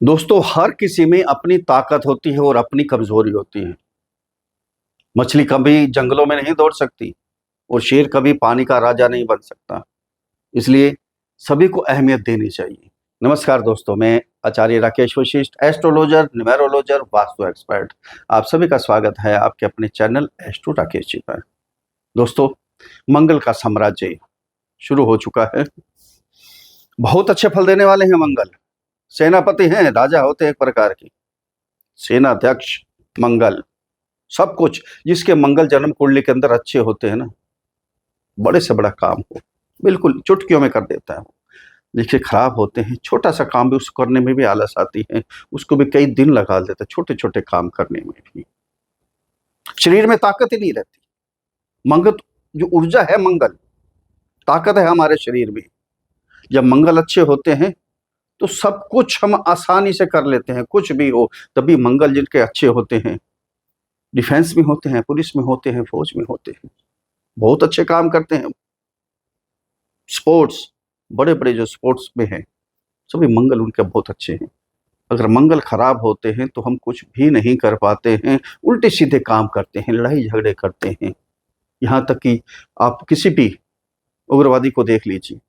दोस्तों, हर किसी में अपनी ताकत होती है और अपनी कमजोरी होती है। मछली कभी जंगलों में नहीं दौड़ सकती और शेर कभी पानी का राजा नहीं बन सकता। इसलिए सभी को अहमियत देनी चाहिए। नमस्कार दोस्तों, मैं आचार्य राकेश वशिष्ठ, एस्ट्रोलॉजर, न्यूमेरोलॉजर, वास्तु एक्सपर्ट। आप सभी का स्वागत है आपके अपने चैनल एस्ट्रो राकेश जी पर। दोस्तों, मंगल का साम्राज्य शुरू हो चुका है। बहुत अच्छे फल देने वाले हैं मंगल। सेनापति हैं, राजा होते हैं एक प्रकार की। सेनाध्यक्ष मंगल, सब कुछ जिसके मंगल जन्म कुंडली के अंदर अच्छे होते हैं ना, बड़े से बड़ा काम हो बिल्कुल चुटकियों में कर देता है। देखिए, खराब होते हैं, छोटा सा काम भी उसको करने में भी आलस आती है, उसको भी कई दिन लगा देता है छोटे छोटे काम करने में भी। शरीर में ताकत ही नहीं रहती। मंगल जो ऊर्जा है, मंगल ताकत है हमारे शरीर में। जब मंगल अच्छे होते हैं तो सब कुछ हम आसानी से कर लेते हैं, कुछ भी हो। तभी मंगल जिनके अच्छे होते हैं, डिफेंस में होते हैं, पुलिस में होते हैं, फौज में होते हैं, बहुत अच्छे काम करते हैं। स्पोर्ट्स, बड़े बड़े जो स्पोर्ट्स में हैं, सभी मंगल उनके बहुत अच्छे हैं। अगर मंगल खराब होते हैं तो हम कुछ भी नहीं कर पाते हैं, उल्टे सीधे काम करते हैं, लड़ाई झगड़े करते हैं। यहाँ तक कि आप किसी भी उग्रवादी को देख लीजिए,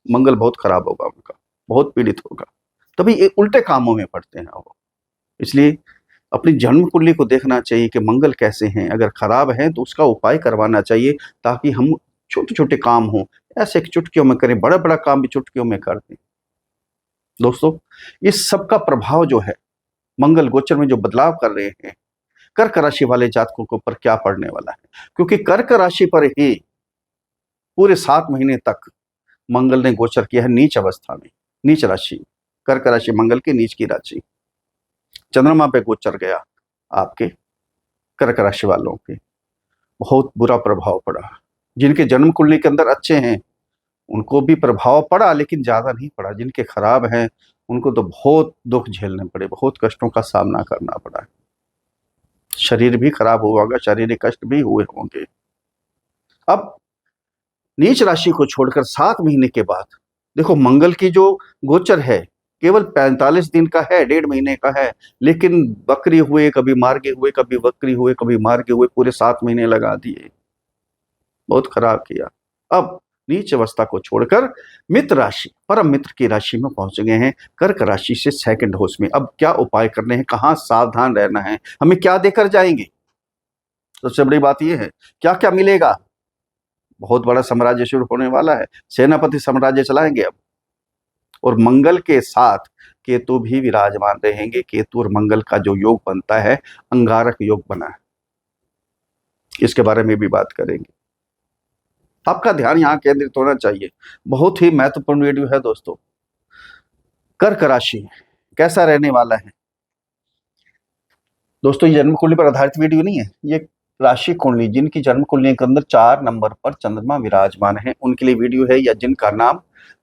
मंगल बहुत खराब होगा उनका, बहुत पीड़ित होगा, तभी ये उल्टे कामों में पड़ते हैं वो। इसलिए अपनी जन्म कुंडली को देखना चाहिए कि मंगल कैसे हैं। अगर खराब है तो उसका उपाय करवाना चाहिए, ताकि हम छोटे छोटे काम हों ऐसे चुटकियों में करें, बड़ा बड़ा काम भी चुटकियों में कर दें। दोस्तों, इस सब का प्रभाव जो है, मंगल गोचर में जो बदलाव कर रहे हैं, कर्क राशि वाले जातकों के ऊपर क्या पड़ने वाला है। क्योंकि कर्क राशि पर ही पूरे 7 महीने तक मंगल ने गोचर किया है नीच अवस्था में। नीच राशि, कर्क राशि मंगल की नीच की राशि। चंद्रमा पे गोचर गया आपके कर्क राशि वालों के, बहुत बुरा प्रभाव पड़ा। जिनके जन्म कुंडली के अंदर अच्छे हैं उनको भी प्रभाव पड़ा, लेकिन ज्यादा नहीं पड़ा। जिनके खराब हैं उनको तो बहुत दुख झेलने पड़े, बहुत कष्टों का सामना करना पड़ा। शरीर भी खराब हुआ होगा, शारीरिक कष्ट भी हुए होंगे। अब नीच राशि को छोड़कर 7 महीने के बाद देखो, मंगल की जो गोचर है केवल 45 दिन का है, 1.5 महीने का है, लेकिन बकरी हुए, कभी मार्गे हुए, कभी बकरी हुए, कभी मार्गे हुए, पूरे 7 महीने लगा दिए, बहुत खराब किया। अब नीच अवस्था को छोड़कर मित्र राशि, परम मित्र की राशि में पहुंच गए हैं, कर्क राशि से सेकंड हाउस में। अब क्या उपाय करने हैं, कहाँ सावधान रहना है, हमें क्या देकर जाएंगे। सबसे बड़ी बात यह है, क्या क्या मिलेगा। बहुत बड़ा साम्राज्य शुरू होने वाला है, सेनापति साम्राज्य चलाएंगे अब। और मंगल के साथ केतु भी विराजमान रहेंगे। केतु और मंगल का जो योग बनता है, अंगारक योग बना है, इसके बारे में भी बात करेंगे। आपका ध्यान यहाँ केंद्रित होना चाहिए, बहुत ही महत्वपूर्ण वीडियो है दोस्तों। कर्क राशि कैसा रहने वाला है दोस्तों, ये जन्म कुंडली पर आधारित वीडियो नहीं है, ये राशि कुंडली, जिनकी जन्म कुंडली के अंदर 4 नंबर पर चंद्रमा विराजमान है उनके लिए वीडियो है, या जिनका नाम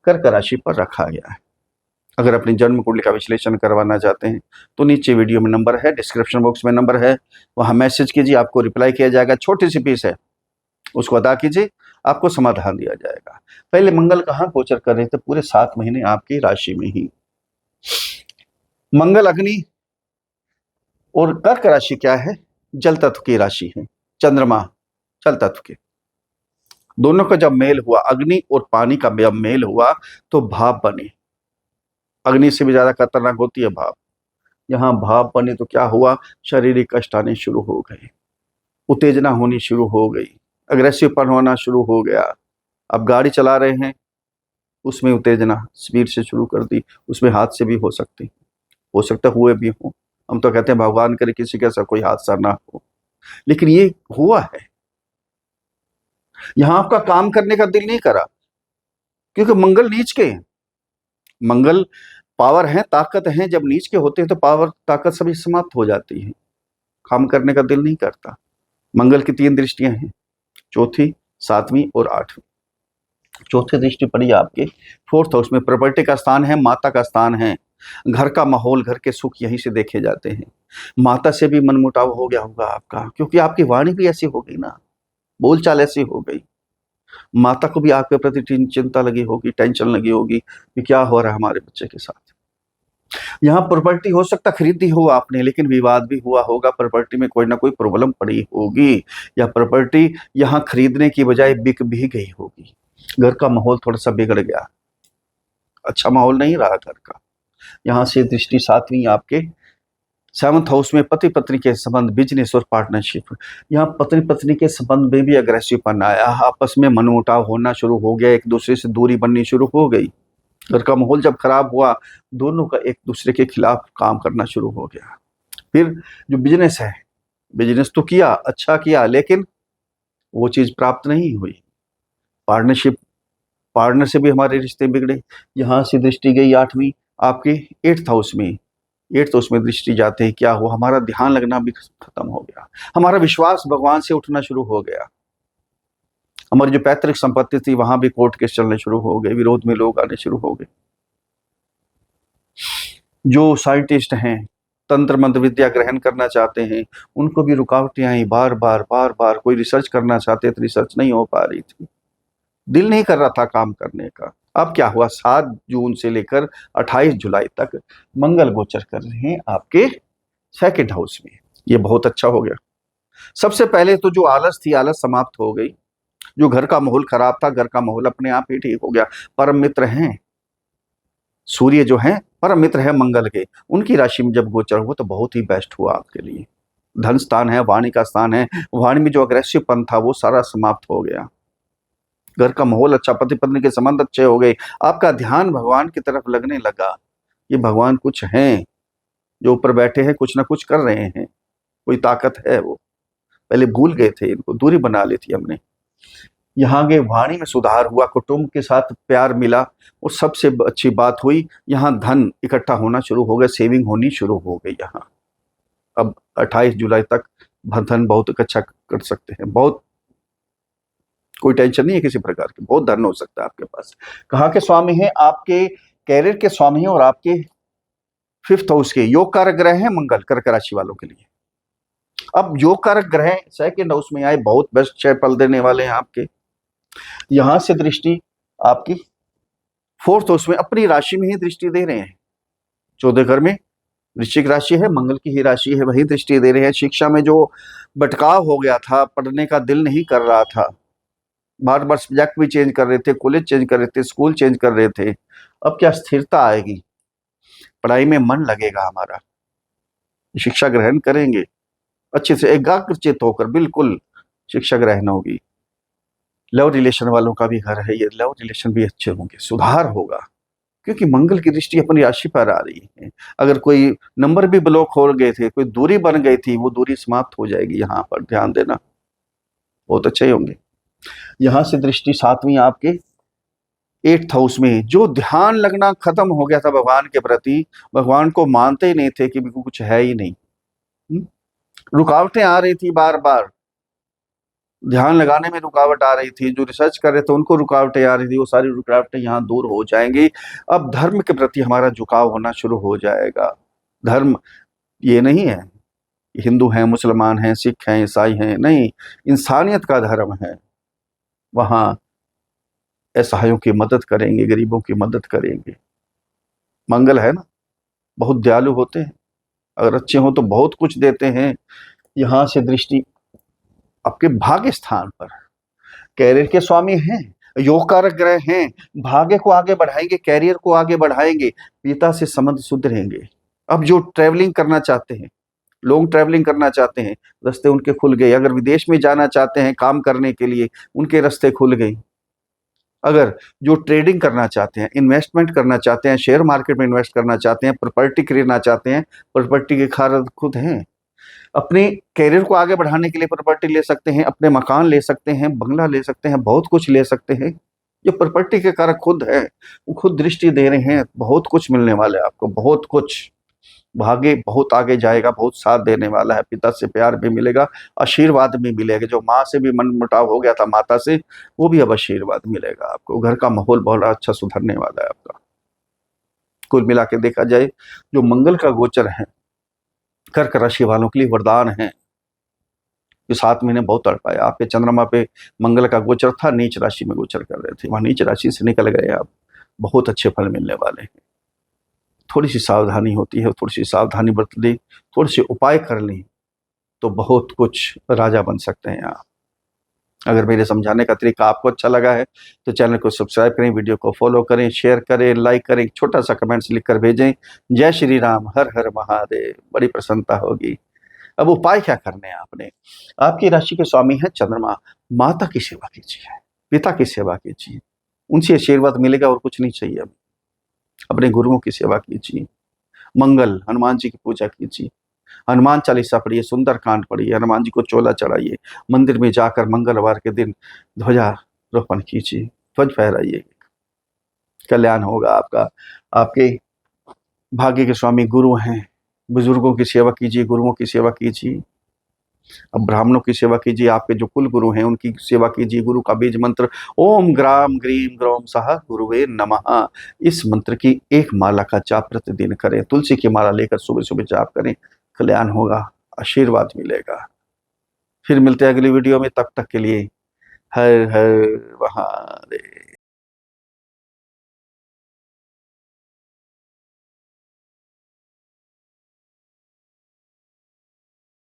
कर्क राशि पर रखा गया है। अगर अपनी जन्म कुंडली का विश्लेषण करवाना चाहते हैं तो नीचे वीडियो में नंबर है, डिस्क्रिप्शन बॉक्स में नंबर है, वहां मैसेज कीजिए, आपको रिप्लाई किया जाएगा। छोटी सी फीस है, उसको अदा कीजिए, आपको समाधान दिया जाएगा। पहले मंगल कहाँ गोचर कर रहे थे पूरे 7 महीने आपकी राशि में ही। मंगल अग्नि और कर्क राशि क्या है, जल तत्व की राशि है। चंद्रमा जल तत्व के, दोनों का जब मेल हुआ, अग्नि और पानी का जब मेल हुआ तो भाप बने। अग्नि से भी ज्यादा खतरनाक होती है भाप। यहाँ भाप बने तो क्या हुआ, शारीरिक कष्ट आने शुरू हो गए, उत्तेजना होनी शुरू हो गई, अग्रेसिवपन होना शुरू हो गया। अब गाड़ी चला रहे हैं, उसमें उत्तेजना स्पीड से शुरू कर दी, उसमें हादसे भी हो सकता हुए भी हो। हम तो कहते हैं भगवान करे किसी के साथ कोई हादसा ना हो, लेकिन ये हुआ है। यहां आपका काम करने का दिल नहीं करा, क्योंकि मंगल नीच के हैं। मंगल पावर है, ताकत है, जब नीच के होते हैं तो पावर ताकत सभी समाप्त हो जाती है, काम करने का दिल नहीं करता। मंगल की 3 दृष्टियां हैं, चौथी, 7वीं और 8वीं। चौथी दृष्टि पड़ी आपके 4th हाउस में, प्रॉपर्टी का स्थान है, माता का स्थान है, घर का माहौल, घर के सुख यहीं से देखे जाते हैं। माता से भी मनमुटाव हो गया होगा आपका, क्योंकि आपकी वाणी भी ऐसी हो गई ना, बोलचाल ऐसी हो गई। माता को भी आपके प्रति चिंता लगी होगी, टेंशन लगी होगी कि क्या हो रहा है हमारे बच्चे के साथ। यहाँ प्रॉपर्टी हो सकता खरीदी हो आपने, लेकिन विवाद भी हुआ होगा, प्रॉपर्टी में कोई ना कोई प्रॉब्लम पड़ी होगी, या प्रॉपर्टी यहाँ खरीदने की बजाय बिक भी गई होगी। घर का माहौल थोड़ा सा बिगड़ गया, अच्छा माहौल नहीं रहा घर का। यहाँ से दृष्टि 7वीं आपके 7th हाउस में पति पत्नी के संबंध, बिजनेस और पार्टनरशिप। यहाँ पत्नी पत्नी के संबंध में भी अग्रेसिवपन आया, आपस में मनमुटाव होना शुरू हो गया, एक दूसरे से दूरी बननी शुरू हो गई। घर का माहौल जब खराब हुआ, दोनों का एक दूसरे के खिलाफ काम करना शुरू हो गया। फिर जो बिजनेस है, बिजनेस तो किया, अच्छा किया, लेकिन वो चीज प्राप्त नहीं हुई। पार्टनरशिप, पार्टनर से भी हमारे रिश्ते बिगड़े। यहाँ से दृष्टि गई 8वीं आपके 8th हाउस में। 8th हाउस में दृष्टि जाते ही क्या हुआ, हमारा ध्यान लगना भी खत्म हो गया, हमारा विश्वास भगवान से उठना शुरू हो गया। हमारी जो पैतृक संपत्ति थी वहां भी कोर्ट केस चलने शुरू हो गए, विरोध में लोग आने शुरू हो गए। जो साइंटिस्ट हैं, तंत्र मंत्र विद्या ग्रहण करना चाहते हैं, उनको भी रुकावटें आई, बार बार। कोई रिसर्च करना चाहते थे, रिसर्च नहीं हो पा रही थी, दिल नहीं कर रहा था काम करने का। अब क्या हुआ, 7 जून से लेकर 28 जुलाई तक मंगल गोचर कर रहे हैं आपके 2nd हाउस में। ये बहुत अच्छा हो गया। सबसे पहले तो जो आलस थी, आलस समाप्त हो गई। जो घर का माहौल खराब था, घर का माहौल अपने आप ही ठीक हो गया। परम मित्र हैं सूर्य, जो हैं परम मित्र है मंगल के, उनकी राशि में जब गोचर हुआ तो बहुत ही बेस्ट हुआ आपके लिए। धन स्थान है, वाणी का स्थान है, वाणी में जो अग्रेसिवपन था वो सारा समाप्त हो गया। घर का माहौल अच्छा, पति पत्नी के संबंध अच्छे हो गए, आपका ध्यान भगवान की तरफ लगने लगा। ये भगवान कुछ हैं जो ऊपर बैठे हैं, कुछ ना कुछ कर रहे हैं, कोई ताकत है। वो पहले भूल गए थे, इनको दूरी बना ली थी हमने। यहाँ के वाणी में सुधार हुआ, कुटुंब के साथ प्यार मिला, और सबसे अच्छी बात हुई, यहाँ धन इकट्ठा होना शुरू हो गया, सेविंग होनी शुरू हो गई। यहाँ अब 28 जुलाई तक धन बहुत अच्छा कर सकते हैं, बहुत कोई टेंशन नहीं है किसी प्रकार की, बहुत धन हो सकता है आपके पास। कहाँ के स्वामी हैं, आपके कैरियर के स्वामी हैं, और आपके 5th हाउस के योग कारक ग्रह हैं मंगल, कर्क राशि वालों के लिए। अब योग कारक ग्रह 2nd हाउस में आए, बहुत बेस्ट क्षय फल देने वाले हैं आपके। यहां से दृष्टि आपकी 4th हाउस में अपनी राशि में ही दृष्टि दे रहे हैं। 14 घर में वृश्चिक राशि है, मंगल की ही राशि है, वही दृष्टि दे रहे हैं। शिक्षा में जो भटकाव हो गया था, पढ़ने का दिल नहीं कर रहा था, बार बार सब्जेक्ट भी चेंज कर रहे थे, कॉलेज चेंज कर रहे थे, स्कूल चेंज कर रहे थे, अब क्या स्थिरता आएगी, पढ़ाई में मन लगेगा हमारा, शिक्षा ग्रहण करेंगे अच्छे से, एकाग्रचित होकर बिल्कुल शिक्षा ग्रहण होगी। लव रिलेशन वालों का भी घर है, ये लव रिलेशन भी अच्छे होंगे, सुधार होगा, क्योंकि मंगल की दृष्टि अपनी राशि पर आ रही है। अगर कोई नंबर भी ब्लॉक हो गए थे, कोई दूरी बन गई थी, वो दूरी समाप्त हो जाएगी। यहाँ पर ध्यान देना, बहुत अच्छे होंगे। यहाँ से दृष्टि 7वीं आपके 8th हाउस में, जो ध्यान लगना खत्म हो गया था भगवान के प्रति, भगवान को मानते ही नहीं थे कि कुछ है ही नहीं, रुकावटें आ रही थी, बार बार ध्यान लगाने में रुकावट आ रही थी, जो रिसर्च कर रहे थे उनको रुकावटें आ रही थी, वो सारी रुकावटें यहाँ दूर हो जाएंगी। अब धर्म के प्रति हमारा झुकाव होना शुरू हो जाएगा। धर्म ये नहीं है हिंदू हैं, मुसलमान हैं, सिख हैं, ईसाई हैं, नहीं, इंसानियत का धर्म है। वहाँ असहायों की मदद करेंगे, गरीबों की मदद करेंगे। मंगल है ना, बहुत दयालु होते हैं, अगर अच्छे हो तो बहुत कुछ देते हैं। यहाँ से दृष्टि आपके भाग्य स्थान पर, कैरियर के स्वामी हैं, योग कारक ग्रह हैं, भाग्य को आगे बढ़ाएंगे, कैरियर को आगे बढ़ाएंगे, पिता से संबंध सुधरेंगे। अब जो ट्रैवलिंग करना चाहते हैं, लॉन्ग ट्रैवलिंग करना चाहते हैं, रास्ते उनके खुल गए। अगर विदेश में जाना चाहते हैं काम करने के लिए, उनके रास्ते खुल गए। अगर जो ट्रेडिंग करना चाहते हैं, इन्वेस्टमेंट करना चाहते हैं, शेयर मार्केट में इन्वेस्ट करना चाहते हैं, प्रॉपर्टी खरीदना चाहते हैं, प्रॉपर्टी के कारक खुद हैं। अपने कैरियर को आगे बढ़ाने के लिए प्रॉपर्टी ले सकते हैं, अपने मकान ले सकते हैं, बंगला ले सकते हैं, बहुत कुछ ले सकते हैं। ये प्रॉपर्टी के कारक खुद है, वो खुद दृष्टि दे रहे हैं, बहुत कुछ मिलने वाला है आपको, बहुत कुछ, भाग्य बहुत आगे जाएगा, बहुत साथ देने वाला है। पिता से प्यार भी मिलेगा, आशीर्वाद भी मिलेगा। जो माँ से भी मन मुटाव हो गया था, माता से, वो भी अब आशीर्वाद मिलेगा आपको। घर का माहौल बहुत अच्छा सुधरने वाला है आपका। कुल मिला के देखा जाए, जो मंगल का गोचर है कर्क राशि वालों के लिए वरदान है। जो 7 महीने बहुत तड़पाए, आपके चंद्रमा पे मंगल का गोचर था, नीच राशि में गोचर कर रहे थे, वहां नीच राशि से निकल गए आप, बहुत अच्छे फल मिलने वाले हैं। थोड़ी सी सावधानी होती है, थोड़ी सी सावधानी बरत ली, थोड़े से उपाय कर लें तो बहुत कुछ राजा बन सकते हैं आप। अगर मेरे समझाने का तरीका आपको अच्छा लगा है तो चैनल को सब्सक्राइब करें, वीडियो को फॉलो करें, शेयर करें, लाइक करें, छोटा सा कमेंट्स लिख कर भेजें। जय श्री राम, हर हर महादेव, बड़ी प्रसन्नता होगी। अब उपाय क्या करने हैं आपने? आपकी राशि के स्वामी है चंद्रमा। माता की सेवा कीजिए, पिता की सेवा कीजिए, उनसे आशीर्वाद मिलेगा और कुछ नहीं चाहिए। अब अपने गुरुओं की सेवा कीजिए, मंगल हनुमान जी की पूजा कीजिए, हनुमान चालीसा पढ़िए, सुंदर कांड पढ़िए, हनुमान जी को चोला चढ़ाइए, मंदिर में जाकर मंगलवार के दिन ध्वजारोपण कीजिए, ध्वज फहराइए, कल्याण होगा आपका। आपके भाग्य के स्वामी गुरु हैं, बुजुर्गों की सेवा कीजिए, गुरुओं की सेवा कीजिए। अब ब्राह्मणों की सेवा कीजिए, आपके जो कुल गुरु हैं उनकी सेवा कीजिए। गुरु का बीज मंत्र ओम ग्राम ग्रीम ग्रोम सह गुरुवे नमः, इस मंत्र की एक माला का जाप प्रतिदिन करें। तुलसी की माला लेकर सुबह सुबह जाप करें, कल्याण होगा, आशीर्वाद मिलेगा। फिर मिलते हैं अगली वीडियो में, तब तक के लिए हर हर महादेव।